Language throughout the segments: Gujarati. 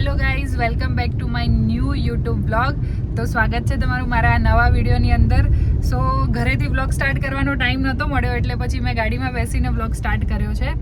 Hello guys, welcome back to my new YouTube blog. તો સ્વાગત છે તમારું મારા નવા વિડીયોની અંદર. સો ઘરેથી બ્લોગ સ્ટાર્ટ કરવાનો ટાઈમ નહોતો મળ્યો એટલે પછી મેં ગાડીમાં બેસીને બ્લોગ સ્ટાર્ટ કર્યો છે.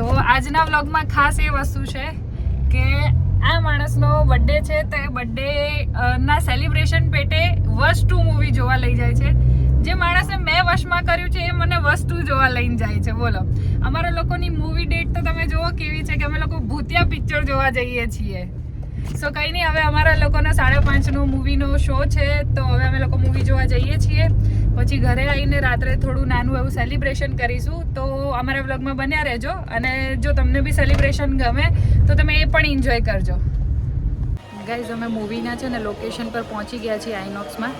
તો આજના બ્લોગમાં ખાસ એ વસ્તુ છે કે આ માણસનો બર્થડે છે તો એ બર્થડે ના સેલિબ્રેશન પેટે વશ 2 મૂવી જોવા લઈ જાય છે. જે માણસે મેં વશમાં કર્યું છે એ મને વસ્તુ જોવા લઈને જાય છે. બોલો, અમારા લોકોની મૂવી ડેટ તો તમે જુઓ કેવી છે કે અમે લોકો ભૂતિયા પિક્ચર જોવા જઈએ છીએ. સો કંઈ નહીં, હવે અમારા લોકોનો 5:30નો મૂવીનો શો છે તો હવે અમે લોકો મૂવી જોવા જઈએ છીએ. પછી ઘરે આવીને રાત્રે થોડું નાનું એવું સેલિબ્રેશન કરીશું. તો અમારા વ્લોગમાં બન્યા રહેજો અને જો તમને બી સેલિબ્રેશન ગમે તો તમે એ પણ એન્જોય કરજો. ગાઈઝ, અમે મૂવીના છે ને લોકેશન પર પહોંચી ગયા છીએ આઈનોક્સમાં.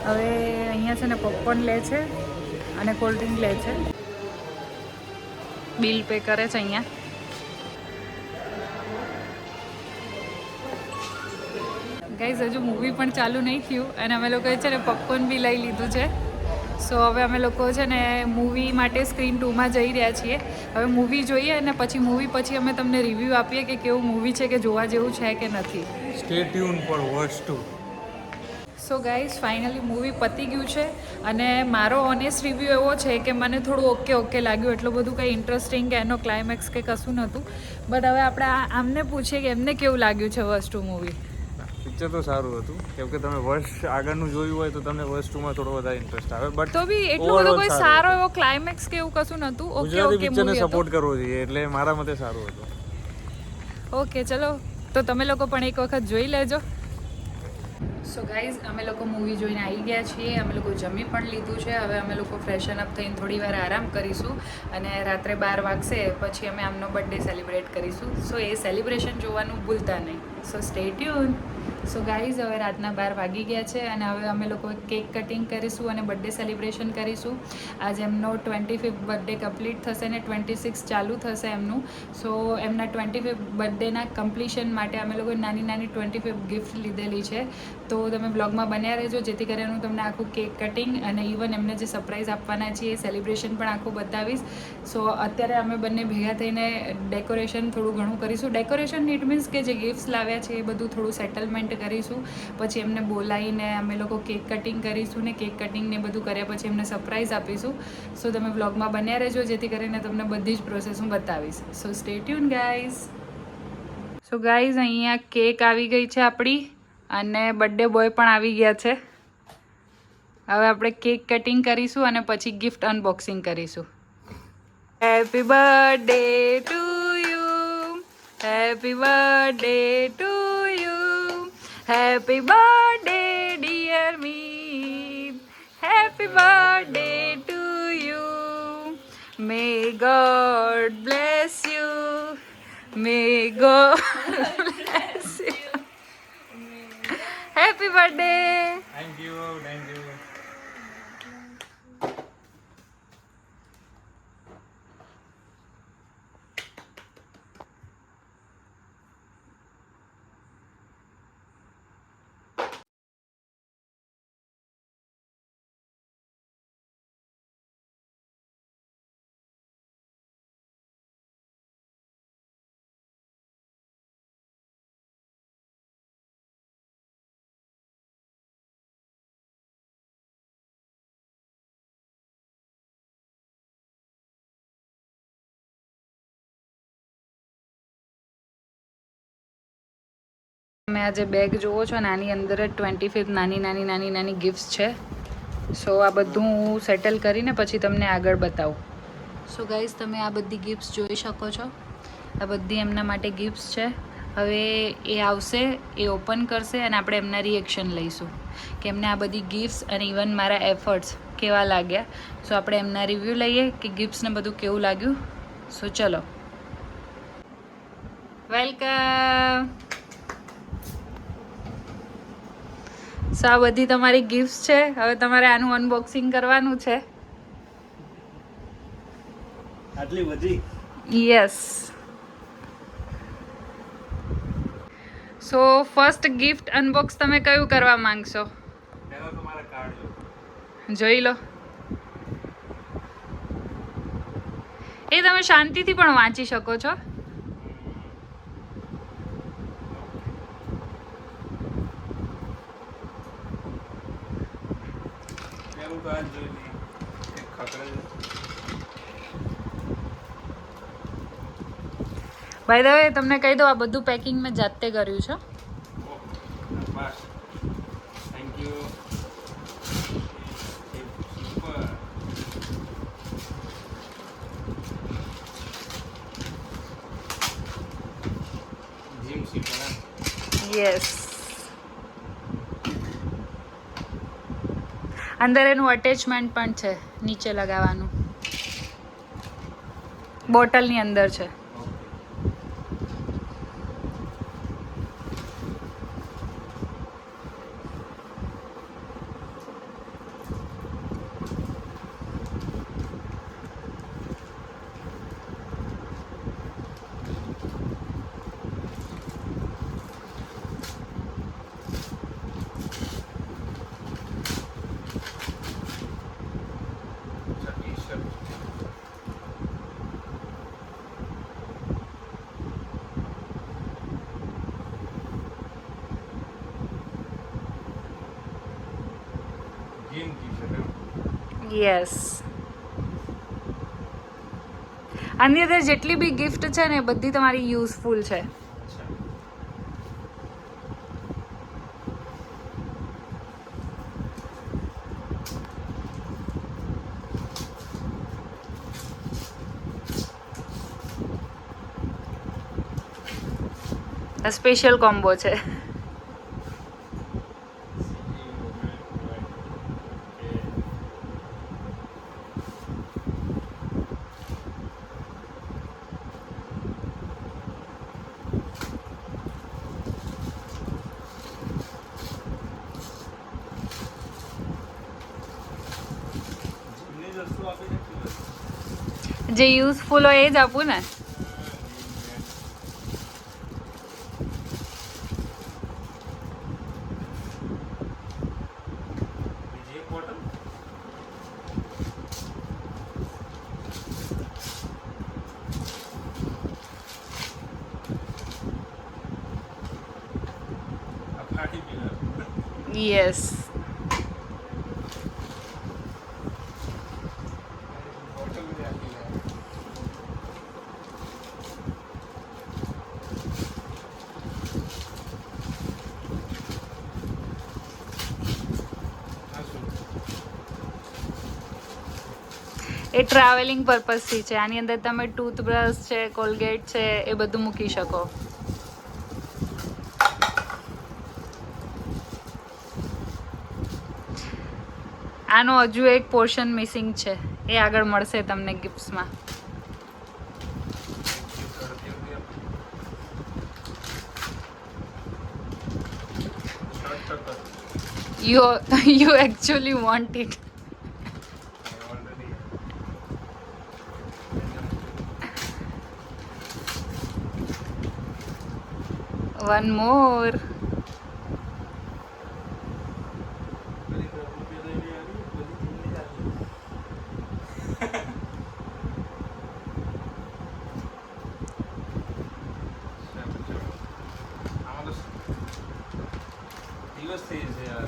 હવે અહીંયા છે ને પોપકોર્ન લે છે અને કોલ્ડ ડ્રિંક લે છે. બિલ પે કરે છે અહીંયા. ગાઈઝ, હજુ મૂવી પણ ચાલુ નહીં થયું અને અમે લોકોએ છે ને પોપકોર્ન બી લઈ લીધું છે. સો હવે અમે લોકો છે ને મૂવી માટે સ્ક્રીન 2માં જઈ રહ્યા છીએ. હવે મૂવી જોઈએ અને પછી મૂવી પછી અમે તમને રિવ્યૂ આપીએ કે કેવું મૂવી છે, કે જોવા જેવું છે કે નથી. Stay tune four watch 2. So guys, finally movie પતી ગયું છે અને મારો ઓનેસ્ટ રિવ્યૂ એવો છે કે મને થોડું ઓકે લાગ્યું. એટલું બધું કંઈ ઇન્ટરેસ્ટિંગ કે એનો ક્લાઇમેક્સ કે કશું નહોતું. બટ હવે આપણે આમને પૂછીએ કે એમને કેવું લાગ્યું છે વશ 2 મૂવી. પિક્ચર તો સારું હતું કેમ કે તમે વર્ષ આગળનું જોયું હોય તો તમને વર્ષ 2માં થોડો વધારે ઇન્ટરેસ્ટ આવે. બટ તો બી એટલું બધું કોઈ સારો એવો ક્લાઇમેક્સ કે એવું કશું નહોતું. ગુજરાતી પિક્ચરને સપોર્ટ કરવો જોઈએ એટલે મારા મતે સારું હતું. ઓકે, ચલો તો તમે લોકો પણ એક વખત જોઈ લેજો. સો ગાઈઝ, અમે લોકો મૂવી જોઈને આવી ગયા છીએ. અમે લોકો જમી પણ લીધું છે. હવે અમે લોકો ફ્રેશન અપ થઈને થોડી વાર આરામ કરીશું અને રાત્રે 12 વાગશે પછી અમે આમનો બર્થડે સેલિબ્રેટ કરીશું. સો એ સેલિબ્રેશન જોવાનું ભૂલતા નહીં. સો સ્ટે ટ્યુન. સો ગાઈઝ, હવે રાતના 12 વાગી ગયા છે અને હવે અમે લોકો કેક કટિંગ કરીશું અને બર્થડે સેલિબ્રેશન કરીશું. આજે એમનો 25th બર્થડે કમ્પ્લીટ થશે ને 26 ચાલુ થશે એમનું. સો એમના 25th બર્થડેના કમ્પ્લીશન માટે અમે લોકો નાની 25th ગિફ્ટ લીધેલી છે. તો તમે બ્લોગમાં બન્યા રહેજો જેથી કરીને હું તમને આખું કેક કટિંગ અને ઇવન એમને જે સરપ્રાઈઝ આપવાના છીએ એ સેલિબ્રેશન પણ આખું બતાવીશ. સો અત્યારે અમે બંને ભેગા થઈને ડેકોરેશન થોડું ઘણું કરીશું. ડેકોરેશન ઇટ મીન્સ કે જે ગિફ્ટ્સ લાવ્યા છે એ બધું થોડું સેટલમેન્ટ કરીશું. પછી એમને બોલાવીને અમે લોકો કેક કટિંગ કરીશું ને કેક કટિંગ ને બધું કર્યા પછી એમને સરપ્રાઈઝ આપીશું. સો તમે વ્લોગમાં બન્યા રહેજો જેથી કરીને તમને બધી જ પ્રોસેસ હું બતાવીશ. સો stay tune guys. So guys, અહીંયા કેક આવી ગઈ છે આપણી અને બર્થડે બોય પણ આવી ગયા છે. હવે આપણે કેક કટિંગ કરીશું અને પછી ગિફ્ટ અનબોક્સિંગ કરીશું. Happy birthday to you, happy birthday to you, happy birthday dear me, happy birthday to you, may God bless you, may God bless you. Happy birthday. Thank you. તમે આ જે બેગ જુઓ છો ને આની અંદર જ 25th નાની ગિફ્ટ્સ છે. સો આ બધું હું સેટલ કરીને પછી તમને આગળ બતાવું. સો ગાઈઝ, તમે આ બધી ગિફ્ટ્સ જોઈ શકો છો. આ બધી એમના માટે ગિફ્ટ્સ છે. હવે એ આવશે, એ ઓપન કરશે અને આપણે એમના રિએક્શન લઈશું કે એમને આ બધી ગિફ્ટ્સ અને ઇવન મારા એફર્ટ્સ કેવા લાગ્યા. સો આપણે એમના રિવ્યૂ લઈએ કે ગિફ્ટ્સને બધું કેવું લાગ્યું. સો ચલો, વેલકમ. સો આ બધી તમારી ગિફ્ટ્સ છે. હવે તમારે આનું અનબોક્સિંગ કરવાનું છે. આટલી બધી? Yes. So first gift Unbox તમે કયું કરવા માંગશો? પહેલા તો મારા કાર્ડ જોઈ લો. એ તમે શાંતિથી પણ વાંચી શકો છો. તો આજ જોઈ લઈએ એક ખકડે છે. બાય ધ વે તમને કહી દઉં, આ બધું પેકિંગ મેં જાતે કર્યું છે. બસ થેન્ક યુ. સુપર. જીમ સીટર હા. યસ. અંદર એનું અટેચમેન્ટ પણ છે નીચે લગાવવાનું, બોટલની અંદર છે. Gym T-shirt yes. આની અંદર જેટલી બી ગિફ્ટ છે ને એ બધી તમારી યુઝફુલ છે. સ્પેશિયલ કોમ્બો છે. જે યુઝફુલ હોય એ જ આપું ને. યસ. એ ટ્રાવેલિંગ પર્પઝથી છે. આની અંદર તમે ટૂથબ્રશ છે, કોલગેટ છે, એ બધું મૂકી શકો. આનો હજુ એક પોર્શન મિસિંગ છે, એ આગળ મળશે તમને ગિફ્ટ્સમાં. You actually want it. One more. દિવસ થઈ છે યાર.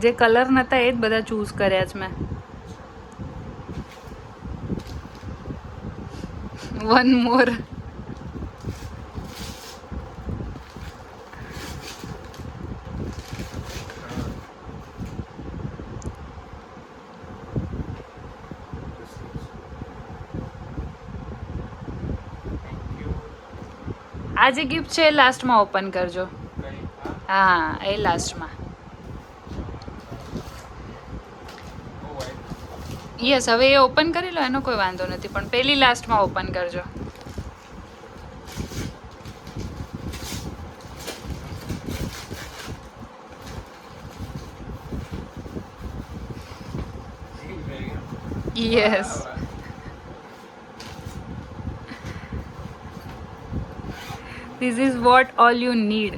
જે કલર નતા એ જ બધા ચૂઝ કર્યા છે મેં. One more. આ જે ગિફ્ટ છે એ લાસ્ટમાં ઓપન કરજો. હા, એ લાસ્ટમાં. યસ, હવે એ ઓપન કરી લો, એનો કોઈ વાંધો નથી, પણ પેલી લાસ્ટમાં ઓપન કરજો. Yes. This is what all you need.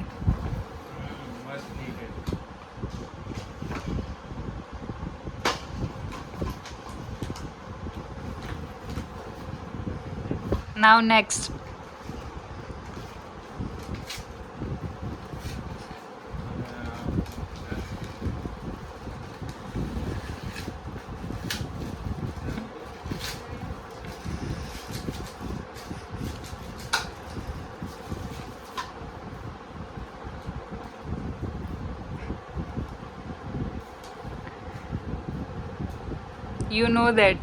Now next. You know that.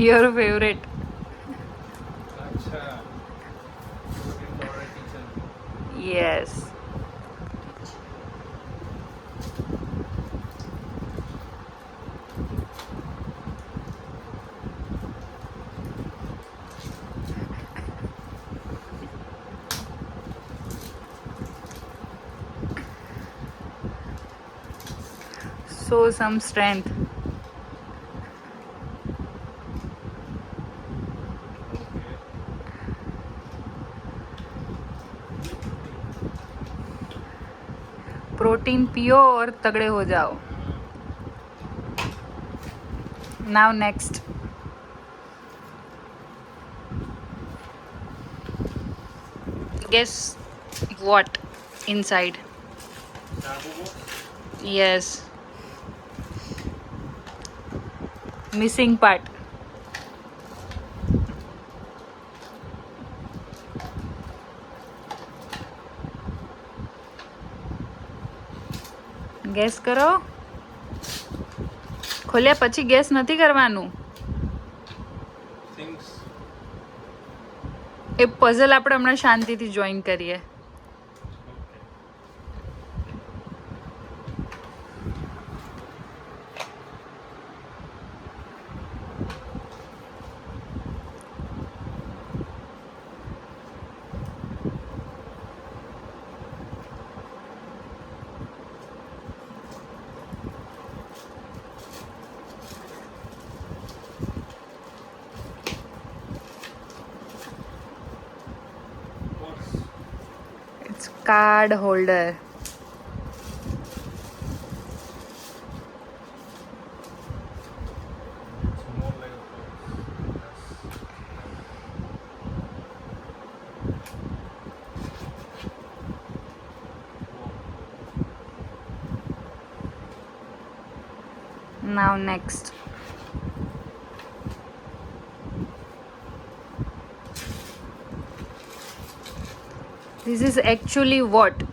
Your favorite. અચ્છા protein powder kitchen Yes. Show some strength. Protein पियो और तगड़े हो जाओ. Now next. Guess what inside? Yes. Missing part. Gas કરો. ખોલ્યા પછી ગેસ નથી કરવાનું. થિંગ્સ એ પઝલ આપણે હમણાં શાંતિથી જોઈન કરીએ. It's card holder. It's more like a purse. Now next. This is actually what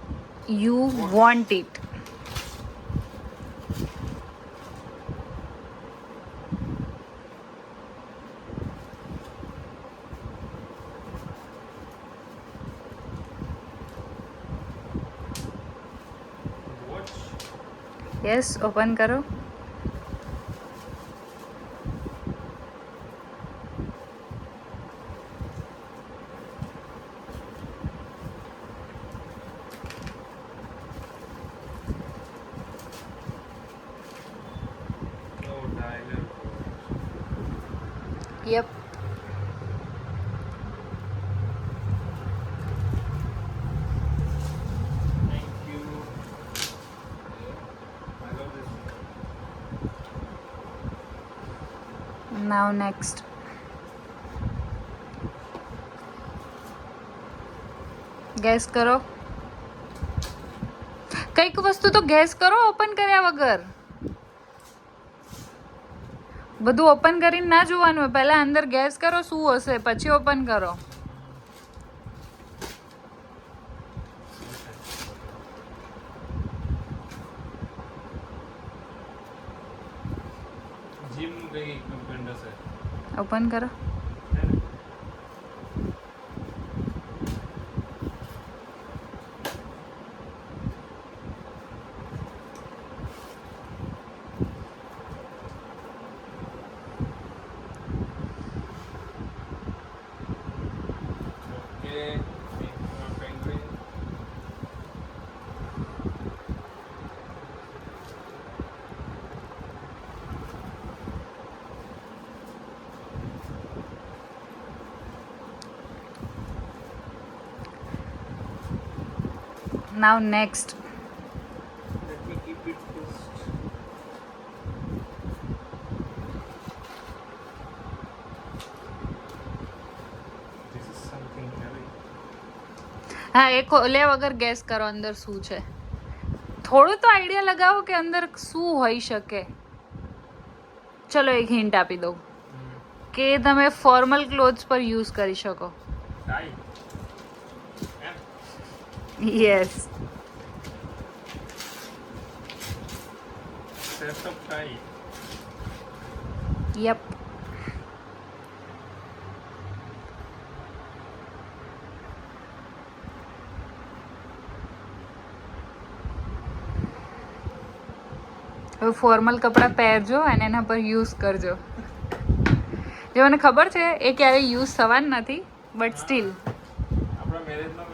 you want it. Watch. Yes, open करो. Oh, dialer. Yep. Thank you. I love this. Now next. Gas કરો. કઈક વસ્તુ તો ગેસ કરો ઓપન કર્યા વગર. બધું ઓપન કરીને ના જોવાનું હોય. પહેલા અંદર ગેસ કરો શું હશે પછી ઓપન કરો. જીમ નું કઈ ઇક્વિપમેન્ટ હશે ઓપન કરો. હે ને? Okay, penguin. Now next. Let me keep it first. હા એ ખોલે વગર ગેસ કરો અંદર શું છે. થોડું તો આઈડિયા લગાવો કે અંદર શું હોઈ શકે. ચલો એક હિન્ટ આપી દઉં કે તમે ફોર્મલ ક્લોથ્સ પર યુઝ કરી શકો. યસ. યપ. હવે ફોર્મલ કપડાં પહેરજો અને એના પર યુઝ કરજો. જે મને ખબર છે એ ક્યારેય યુઝ થવાનું નથી બટ સ્ટીલ. આપણા મેરેજમાં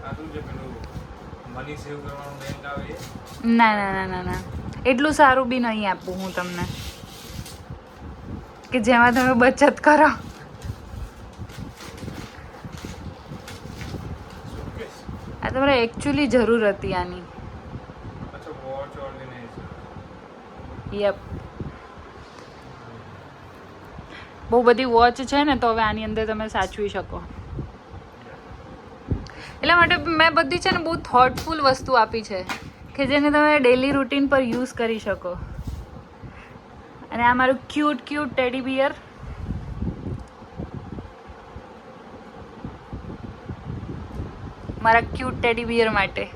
આ શું છે પેલું મની સેવ કરવાનું બેંક આવે એ? ના ના ના ના ના એટલું સારું બી નહીં આપું હું તમને કે જેમાં તમે બચત કરો. Suitcase? આ તમારે એકચ્યુઅલી જરૂર હતી આની. અચ્છા, વોચ ઓર્ગેનાઇઝર. યપ. બહુ બધી વોચ છે ને તો હવે આની અંદર તમે સાચવી શકો. એટલા માટે મેં બધી છે ને બહુ થોટફુલ વસ્તુ આપી છે કે જેને તમે ડેલી રૂટીન પર યુઝ કરી શકો. અને આ મારું ક્યુટ ક્યુટ ટેડી બિયર. મારા ક્યુટ ટેડી બિયર માટે. It's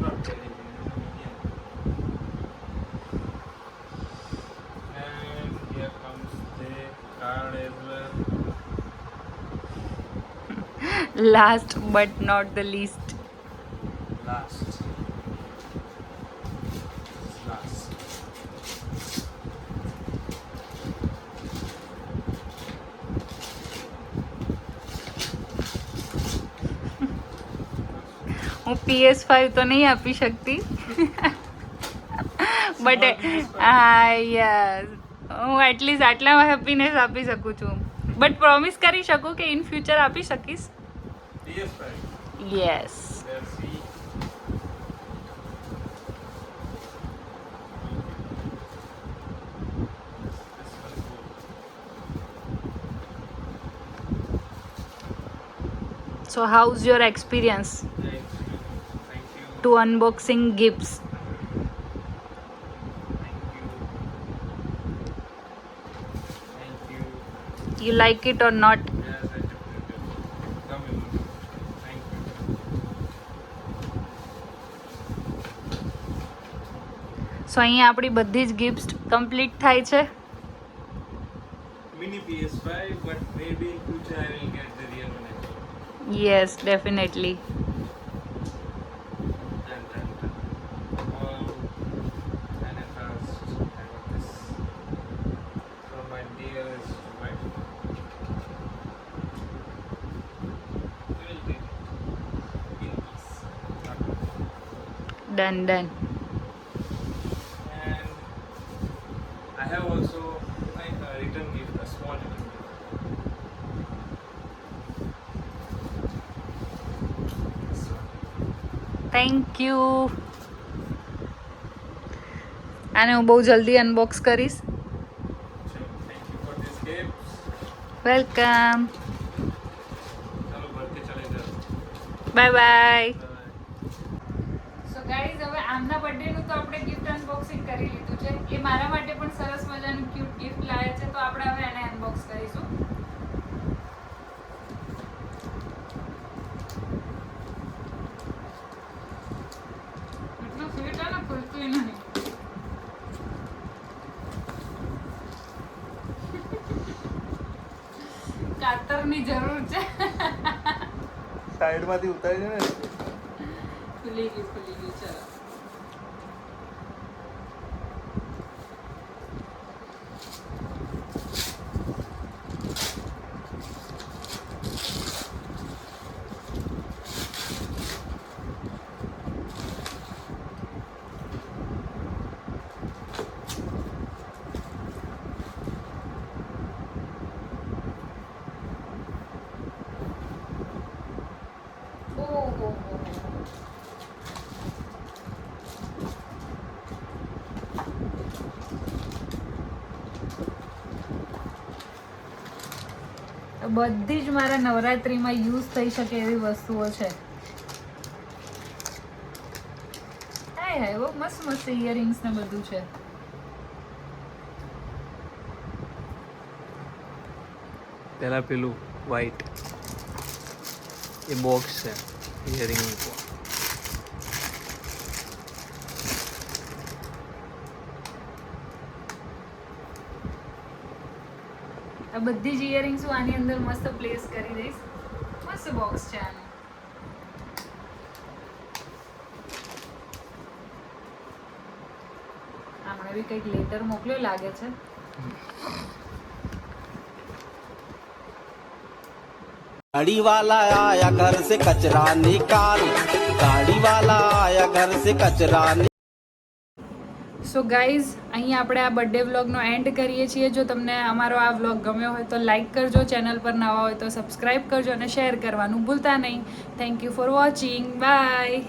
not very medium. And here comes the card as well. Last but not the least. Last. Last. હું PS5 તો નહીં આપી શકતી બટ હા યસ હું એટલીસ્ટ આટલામાં હેપીનેસ આપી શકું છું. બટ પ્રોમિસ કરી શકું કે ઇન ફ્યુચર આપી શકીશ. PS5. Yes. Let's see. This one's good. So how's your experience Thank you. To unboxing gifts? Thank you. You like it or not? Yes, I definitely. Come in. Thank you. So અહીંયા આપણી બધી જ ગિફ્ટ કમ્પ્લીટ થાય છે. Mini PS5, but maybe in future I will get the real one actually. Yes definitely. Dun, dun, dun. Wow. And at last, I got this from my dearest wife. We will take it in peace. Done done. And I have also like a return gift, a small return gift. This one. Thank you. આને હું બહુ જલ્દી અનબોક્સ કરીશ. Sure. Thank you for this gift. Welcome. चलो भर के चले जाओ. Bye bye. Bye. So guys હવે આમના બર્થડેનું તો આપણે ગિફ્ટ અનબોક્સિંગ કરી લીધું છે. એ મારા માટે પણ સરસ મજાનું ક્યુટ ગિફ્ટ લાવ્યા છે તો આપણે હવે એને અનબોક્સ કરીશું. એટલું સ્વીટ છે ને ખુલતું નહીં. કાતરની જરૂર છે. સાઈડમાંથી ઉતારી દે ને. ખુલી ગયું ચલો. ઓહો. બધી જ મારા નવરાત્રીમાં યુઝ થઈ શકે એવી વસ્તુઓ છે. હાય હાય, બહુ મસ્ત મસ્ત ઇયરિંગ્સ ને બધું છે. પહેલા પેલું વ્હાઈટ એ બોક્સ છે ઇયરિંગ મૂકવા. આ બધી જ ઇયરિંગ્સ હું આની અંદર મસ્ત પ્લેસ કરી દઈશ. મસ્ત બોક્સ છે આનું. આમણે બી કંઈક લેટર મોકલ્યો લાગે છે. गाड़ी वाला आया घर से कचरा निकाल, गाड़ी वाला आया घर से कचरा સો ગાઈઝ, અહીં આપણે આ બર્થડે વ્લોગનો એન્ડ કરીએ છીએ. જો તમને અમારો આ વ્લોગ ગમ્યો હોય તો લાઈક કરજો, ચેનલ પર નવા હોય તો સબસ્ક્રાઈબ કરજો અને શેર કરવાનું ભૂલતા નહીં. Thank you for watching. By.